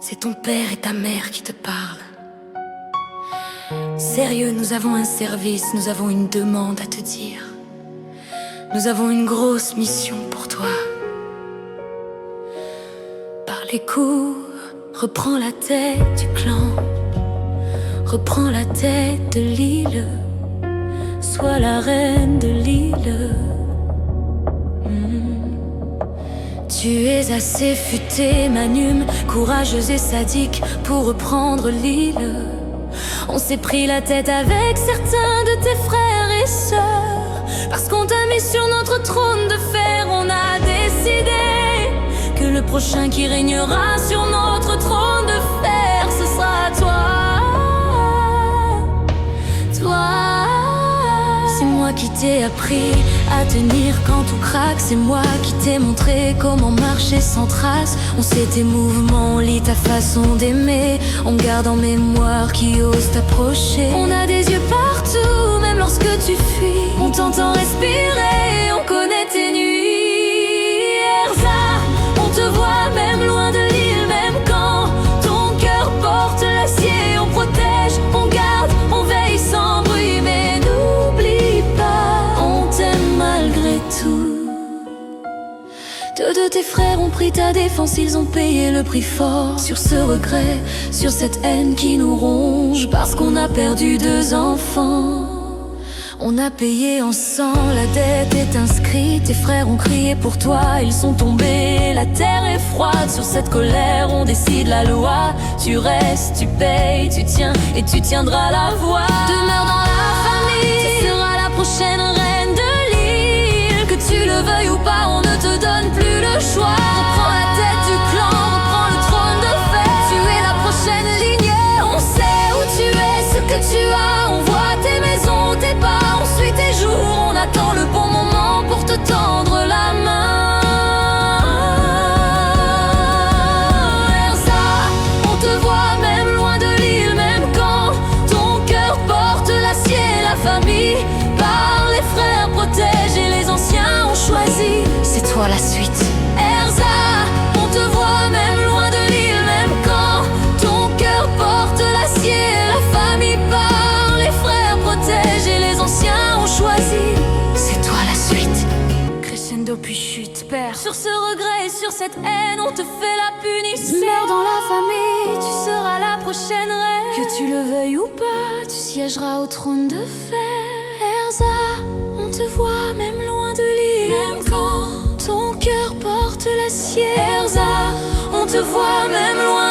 C'est ton père et ta mère qui te parlent. Sérieux, nous avons un service, nous avons une demande à te dire. Nous avons une grosse mission pour toi. Par les coups, reprends la tête du clan. Reprends la tête de l'île. Sois la reine de l'île. Tu es assez futée, Manum, courageuse et sadique pour reprendre l'île. On s'est pris la tête avec certains de tes frères et sœurs, parce qu'on t'a mis sur notre trône de fer. On a décidé que le prochain qui régnera sur notre trône de fer, ce sera toi. C'est moi qui t'ai appris à tenir quand tout craque. C'est moi qui t'ai montré comment marcher sans trace. On sait tes mouvements, on lit ta façon d'aimer. On garde en mémoire qui ose t'approcher. On a des yeux partout, même lorsque tu fuis. On t'entend respirer, on connaît tes nuits. Erza, on te voit même loin de l'île, même quand ton cœur porte l'acier. On protège, on garde, on veille sans bruit, mais n'oublie pas, on t'aime malgré tout. Deux de tes frères ont pris ta défense, ils ont payé le prix fort. Sur ce regret, sur cette haine qui nous ronge, parce qu'on a perdu 2 enfants. On a payé en sang, la dette est inscrite. Tes frères ont crié pour toi, ils sont tombés. La terre est froide, sur cette colère on décide la loi. Tu restes, tu payes, tu tiens et tu tiendras la voie. Demeure dans la famille, tu seras la prochaine reine de l'île. Que tu le veuilles ou pas, on ne te donne plus le choix. Reprends la tête du clan, reprends le trône de fer. Tu es la prochaine lignée, on sait où tu es, ce que tu as. On voit tes maisons, tes pas. Tes jours, on attend le bon moment pour te tendre la main. Erza, on te voit même loin de l'île, même quand ton cœur porte l'acier. La famille par les frères protège et les anciens ont choisi. C'est toi la suite. Erza, on te voit même loin de l'île, même quand ton cœur porte l'acier. La famille par les frères protège et les anciens choisi, c'est toi la suite. Crescendo puis chute, père. Sur ce regret et sur cette haine, on te fait la punition. Meurs dans la famille, tu seras la prochaine reine. Que tu le veuilles ou pas, tu siégeras au trône de fer. Erza, on te voit même loin de l'île, même quand ton cœur porte l'acier. Erza, on te voit même loin